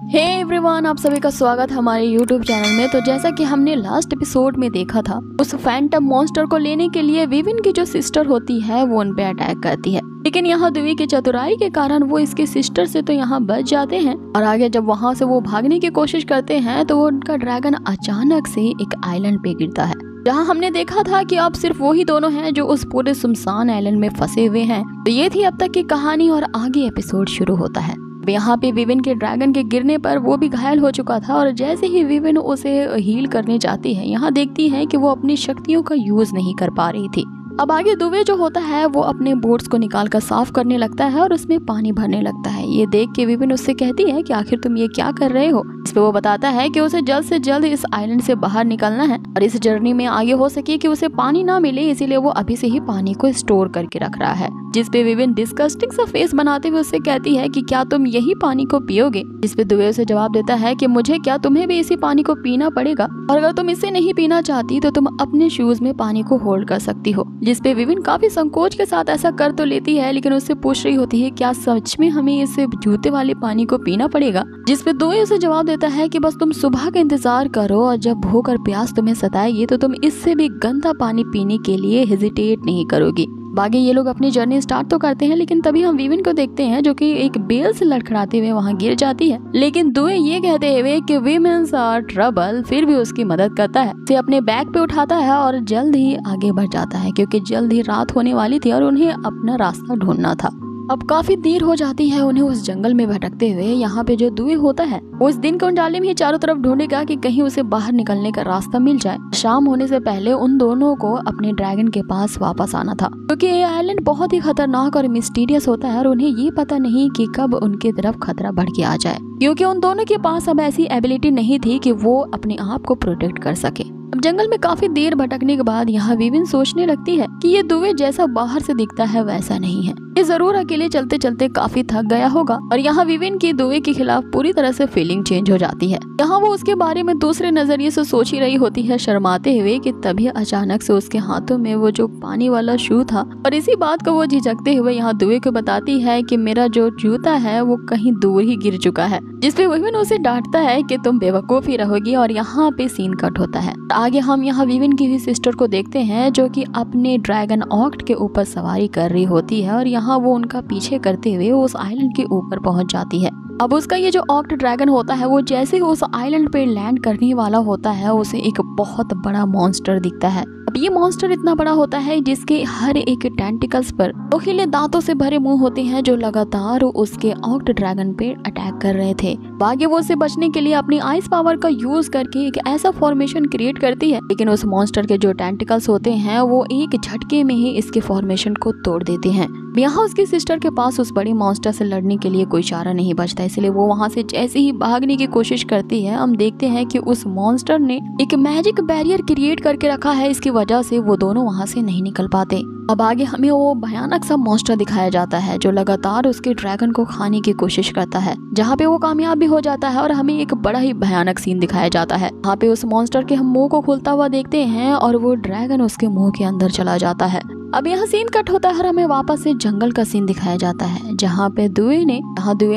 Hey everyone, आप सभी का स्वागत हमारे यूट्यूब चैनल में। तो जैसा कि हमने लास्ट एपिसोड में देखा था, उस फैंटम मॉन्स्टर को लेने के लिए विविन की जो सिस्टर होती है वो उन पे अटैक करती है। लेकिन यहाँ दुवी की चतुराई के कारण वो इसकी सिस्टर से तो यहाँ बच जाते हैं और आगे जब वहाँ से वो भागने की कोशिश करते हैं तो वो उनका ड्रैगन अचानक से एक आइलैंड पे गिरता है, जहाँ हमने देखा था कि अब सिर्फ वही दोनों हैं जो उस पूरे सुनसान आइलैंड में फंसे हुए हैं। तो ये थी अब तक की कहानी और आगे एपिसोड शुरू होता है। यहाँ पे विविन के ड्रैगन के गिरने पर वो भी घायल हो चुका था और जैसे ही विविन उसे हील करने जाती है, यहाँ देखती है कि वो अपनी शक्तियों का यूज नहीं कर पा रही थी। अब आगे दुवे जो होता है वो अपने बोट्स को निकाल कर साफ करने लगता है और उसमें पानी भरने लगता है। ये देख के विविन उससे कहती है कि आखिर तुम ये क्या कर रहे हो। इस पे वो बताता है कि उसे जल्द से जल्द इस आइलैंड से बाहर निकलना है और इस जर्नी में आगे हो सके कि उसे पानी ना मिले, इसीलिए वो अभी से ही पानी को स्टोर करके रख रहा है। जिस पे विविन डिस्गस्टिंग सा फेस बनाते हुए उससे कहती है कि क्या तुम यही पानी को पियोगे। जिस पे दुवे उसे जवाब देता है कि मुझे क्या, तुम्हें भी इसी पानी को पीना पड़ेगा और अगर तुम इसे नहीं पीना चाहती तो तुम अपने शूज में पानी को होल्ड कर सकती हो। जिस पे विविन काफी संकोच के साथ ऐसा कर तो लेती है, लेकिन उससे पूछ रही होती है क्या सच में हमें इस जूते वाले पानी को पीना पड़ेगा। जिस पे दुवे उसे जवाब देता है कि बस तुम सुबह का इंतजार करो और जब भूख और प्यास तुम्हें सताएगी तो तुम इससे भी गंदा पानी पीने के लिए हेजिटेट नहीं करोगी। बाकी ये लोग अपनी जर्नी स्टार्ट तो करते हैं, लेकिन तभी हम विविन को देखते हैं जो कि एक बेल से लड़खड़ाते हुए वहाँ गिर जाती है। लेकिन दुए ये कहते हुए कि वीमेंस आर ट्रबल फिर भी उसकी मदद करता है, उसे अपने बैग पे उठाता है और जल्द ही आगे बढ़ जाता है क्योंकि जल्द ही रात होने वाली थी और उन्हें अपना रास्ता ढूंढना था। अब काफी देर हो जाती है उन्हें उस जंगल में भटकते हुए। यहाँ पे जो दुए होता है वो इस दिन के उजाले में ही चारों तरफ ढूंढेगा कि कहीं उसे बाहर निकलने का रास्ता मिल जाए। शाम होने से पहले उन दोनों को अपने ड्रैगन के पास वापस आना था क्योंकि ये आइलैंड बहुत ही खतरनाक और मिस्टीरियस होता है और उन्हें ये पता नहीं कि कब उनकी तरफ खतरा बढ़ के आ जाए, क्योंकि उन दोनों के पास अब ऐसी एबिलिटी नहीं थी कि वो अपने आप को प्रोटेक्ट कर सके। अब जंगल में काफी देर भटकने के बाद यहाँ विविन सोचने लगती है कि ये दुवे जैसा बाहर से दिखता है वैसा नहीं है, ये जरूर अकेले चलते चलते काफी थक गया होगा। और यहाँ विविन की दुवे के खिलाफ पूरी तरह से फीलिंग चेंज हो जाती है। यहाँ वो उसके बारे में दूसरे नजरिए से सोच ही रही होती है शर्माते हुए कि तभी अचानक से उसके हाथों में वो जो पानी वाला शू था और इसी बात को वो झिझकते हुए यहाँ दुवे को बताती है कि मेरा जो जूता है वो कहीं दूर ही गिर चुका है। जिसपे विविन उसे डांटता है कि तुम बेवकूफ ही रहोगी और यहाँ पे सीन कट होता है। आगे हम यहाँ विविन की ही सिस्टर को देखते हैं जो कि अपने ड्रैगन ऑक्ट के ऊपर सवारी कर रही होती है और यहाँ वो उनका पीछे करते हुए उस आइलैंड के ऊपर पहुंच जाती है। अब उसका ये जो ऑक्ट ड्रैगन होता है वो जैसे ही उस आइलैंड पे लैंड करने वाला होता है उसे एक बहुत बड़ा मॉन्स्टर दिखता है। अब ये मॉन्स्टर इतना बड़ा होता है जिसके हर एक टेंटिकल्स पर नुकीले दांतों से भरे मुंह होते हैं जो लगातार उसके ऑक्ट ड्रैगन पे अटैक कर रहे थे। बाकी वो उसे बचने के लिए अपनी आइस पावर का यूज करके एक ऐसा फॉर्मेशन क्रिएट करती है, लेकिन उस मॉन्स्टर के जो टेंटिकल्स होते हैं वो एक झटके में ही इसके फॉर्मेशन को तोड़ देते हैं। यहाँ उसकी सिस्टर के पास उस बड़ी मॉन्स्टर से लड़ने के लिए कोई चारा नहीं बचता, इसलिए वो वहाँ से जैसे ही भागने की कोशिश करती है हम देखते हैं कि उस मॉन्स्टर ने एक मैजिक बैरियर क्रिएट करके रखा है, इसकी वजह से वो दोनों वहाँ से नहीं निकल पाते। अब आगे हमें वो भयानक सा मॉन्स्टर दिखाया जाता है जो लगातार उसके ड्रैगन को खाने की कोशिश करता है, जहाँ पे वो कामयाब भी हो जाता है और हमें एक बड़ा ही भयानक सीन दिखाया जाता है। वहाँ पे उस मॉन्स्टर के हम मुंह को खुलता हुआ देखते हैं और वो ड्रैगन उसके मुंह के अंदर चला जाता है। अब यहाँ सीन कट होता है और हमें वापस से जंगल का सीन दिखाया जाता है, जहाँ पे दुए ने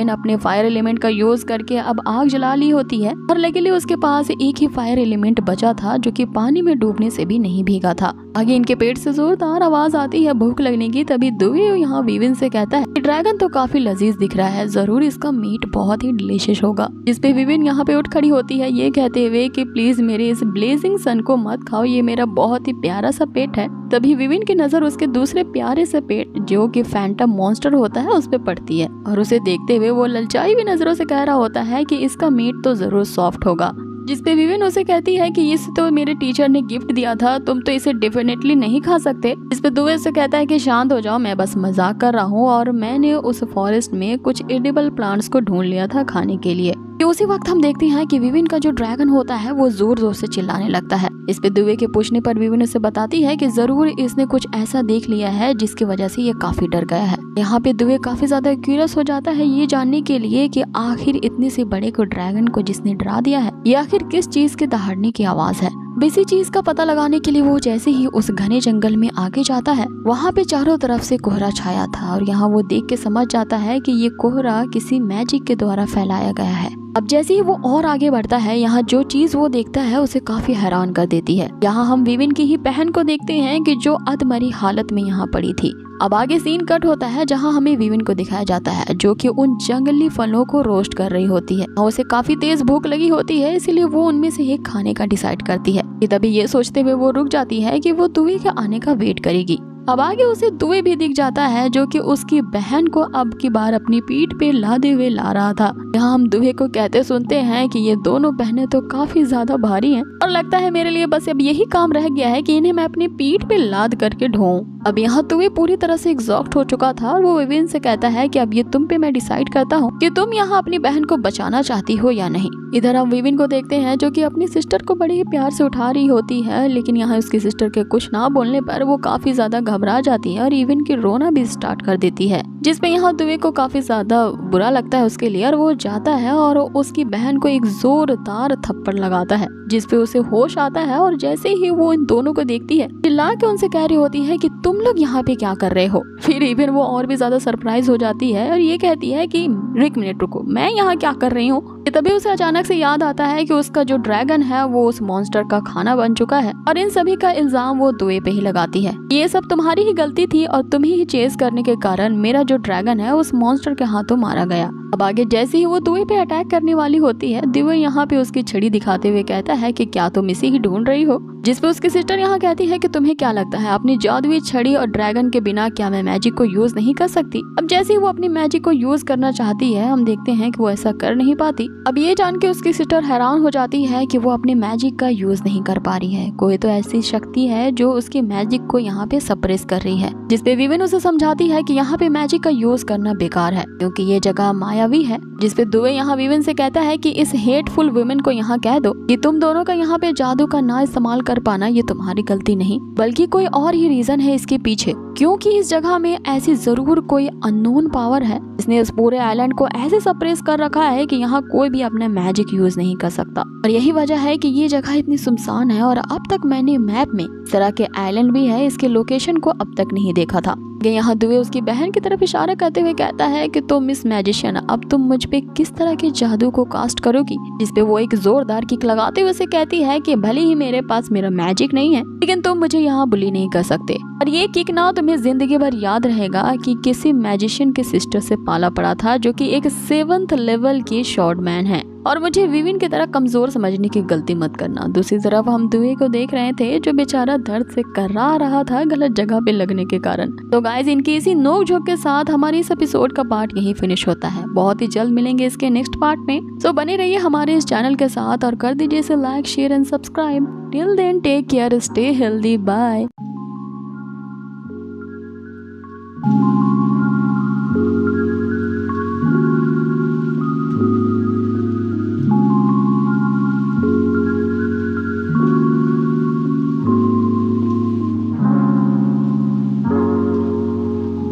अपने फायर एलिमेंट का यूज करके अब आग जला ली होती है और लकीली उसके पास एक ही फायर एलिमेंट बचा था जो कि पानी में डूबने से भी नहीं भीगा था। आगे इनके पेट से जोरदार आवाज आती है भूख लगने की। तभी दुए यहाँ विविन से कहता है कि ड्रैगन तो काफी लजीज दिख रहा है, जरूर इसका मीट बहुत ही डिलीशियस होगा। जिसपे विविन यहाँ पे उठ खड़ी होती है ये कहते हुए कि प्लीज मेरे इस ब्लेजिंग सन को मत खाओ, ये मेरा बहुत ही प्यारा सा पेट है। तभी विविन की नजर उसके दूसरे प्यारे से पेट जो कि फैंटम मॉन्स्टर होता है उस पे पड़ती है और उसे देखते हुए वो ललचाई हुई नजरों से कह रहा होता है कि इसका मीट तो जरूर सॉफ्ट होगा। जिसपे विविन उसे कहती है कि इसे तो मेरे टीचर ने गिफ्ट दिया था, तुम तो इसे डेफिनेटली नहीं खा सकते। इस पे दुवे से कहता है कि शांत हो जाओ, मैं बस मजाक कर रहा हूँ और मैंने उस फॉरेस्ट में कुछ एडिबल प्लांट्स को ढूंढ लिया था खाने के लिए। उसी वक्त हम देखते हैं कि विविन का जो ड्रैगन होता है वो जोर जोर से चिल्लाने लगता है। इस पे दुवे के पूछने पर विविन उसे बताती है कि जरूर इसने कुछ ऐसा देख लिया है जिसकी वजह से ये काफी डर गया है। यहाँ पे दुवे काफी ज्यादा क्यूरियस हो जाता है ये जानने के लिए कि आखिर इतने से बड़े को ड्रैगन को जिसने डरा दिया है ये आखिर किस चीज के दहाड़ने की आवाज है। इसी चीज का पता लगाने के लिए वो जैसे ही उस घने जंगल में आगे जाता है, वहाँ पे चारों तरफ से कोहरा छाया था और यहाँ वो देख के समझ जाता है कि ये कोहरा किसी मैजिक के द्वारा फैलाया गया है। अब जैसे ही वो और आगे बढ़ता है, यहाँ जो चीज वो देखता है उसे काफी हैरान कर देती है। यहाँ हम विविन की ही बहन को देखते हैं कि जो अधमरी हालत में यहाँ पड़ी थी। अब आगे सीन कट होता है जहाँ हमें विविन को दिखाया जाता है जो कि उन जंगली फलों को रोस्ट कर रही होती है। उसे काफी तेज भूख लगी होती है, इसलिए वो उनमें से एक खाने का डिसाइड करती है। तभी ये सोचते हुए वो रुक जाती है कि वो दुए के आने का वेट करेगी। अब आगे उसे दुए भी दिख जाता है जो कि उसकी बहन को अब की बार अपनी पीठ पे लादे हुए ला रहा था। यहाँ हम दुए को कहते सुनते हैं कि ये दोनों बहनें तो काफी ज्यादा भारी हैं और लगता है मेरे लिए बस अब यही काम रह गया है कि इन्हें मैं अपनी पीठ पे लाद करके ढोऊं। अब यहाँ दुए पूरी तरह से एग्जॉस्ट हो चुका था और वो विविन से कहता है कि अब ये तुम पे मैं डिसाइड करता हूँ कि तुम यहाँ अपनी बहन को बचाना चाहती हो या नहीं। इधर हम विविन को देखते हैं जो कि अपनी सिस्टर को बड़े ही प्यार से उठा रही होती है, लेकिन यहाँ उसकी सिस्टर के कुछ ना बोलने पर वो काफी ज्यादा घबरा जाती है और इवन की रोना भी स्टार्ट कर देती है, जिसपे यहाँ दुए को काफी ज्यादा बुरा लगता है उसके लिए और वो जाता है और उसकी बहन को एक जोरदार थप्पड़ लगाता है, जिसपे उसे होश आता है और जैसे ही वो इन दोनों को देखती है चिल्ला के उनसे कह रही होती है कि तुम लोग यहाँ पे क्या कर रहे हो। फिर इवन वो और भी ज्यादा सरप्राइज हो जाती है और ये कहती है कि एक मिनट रुको, मैं यहाँ क्या कर रही हूँ। तभी उसे अचानक से याद आता है कि उसका जो ड्रैगन है वो उस मॉन्स्टर का खाना बन चुका है और इन सभी का इल्जाम वो दुए पे ही लगाती है। ये सब तुम्हारी ही गलती थी और तुम ही चेस करने के कारण मेरा जो ड्रैगन है उस मॉन्स्टर के हाथों मारा गया। अब आगे जैसे ही वो दुए पे अटैक करने वाली होती है, दुए यहाँ पे उसकी छड़ी दिखाते हुए कहता है कि क्या तुम इसी ही ढूंढ रही हो, जिसपे उसकी सिस्टर यहाँ कहती है कि तुम्हें क्या लगता है अपनी जादुई छड़ी और ड्रैगन के बिना क्या मैं मैजिक को यूज नहीं कर सकती। अब जैसे ही वो अपनी मैजिक को यूज करना चाहती है, हम देखते हैं कि वो ऐसा कर नहीं पाती। अब ये जान के उसकी सिस्टर हैरान हो जाती है कि वो अपने मैजिक का यूज नहीं कर पा रही है। कोई तो ऐसी शक्ति है जो उसकी मैजिक को यहाँ पे सप्रेस कर रही है, जिसपे विविन उसे समझाती है कि यहाँ पे मैजिक का यूज करना बेकार है क्योंकि ये जगह मायावी है। जिसपे दुए यहाँ विविन से कहता है कि इस हेटफुल वुमेन को यहाँ कह दो कि तुम दोनों का यहाँ पे जादू का ना इस्तेमाल कर पाना ये तुम्हारी गलती नहीं बल्कि कोई और ही रीजन है इसके पीछे, क्योंकि इस जगह में ऐसी जरूर कोई अननोन पावर है जिसने इस पूरे आइलैंड को ऐसे सप्रेस कर रखा है कि यहाँ कोई भी अपना मैजिक यूज नहीं कर सकता। और यही वजह है कि ये जगह इतनी सुनसान है और अब तक मैंने मैप में इस तरह के आइलैंड भी है इसके लोकेशन को अब तक नहीं देखा था। यहाँ दुए उसकी बहन की तरफ इशारा करते हुए कहता है कि तुम मिस मैजिशियन अब तुम मुझ पे किस तरह के जादू को कास्ट करोगी, जिसपे वो एक जोरदार किक लगाते हुए उसे कहती है कि भले ही मेरे पास मेरा मैजिक नहीं है लेकिन तुम मुझे यहाँ बुली नहीं कर सकते। और ये किक ना तुम्हें जिंदगी भर याद रहेगा कि किसी मैजिशियन के सिस्टर से पाला पड़ा था जो कि एक 7th लेवल की शॉर्ट मैन है और मुझे विविन की तरह कमजोर समझने की गलती मत करना। दूसरी तरफ हम दुए को देख रहे थे जो बेचारा दर्द से कर्रा रहा था गलत जगह पे लगने के कारण। तो गाइस इनकी इसी नोक झोंक के साथ हमारी इस एपिसोड का पार्ट यही फिनिश होता है। बहुत ही जल्द मिलेंगे इसके नेक्स्ट पार्ट में। सो बने रहिए हमारे इस चैनल के साथ और कर दीजिए इसे like share and subscribe. Till then take care, stay healthy, bye.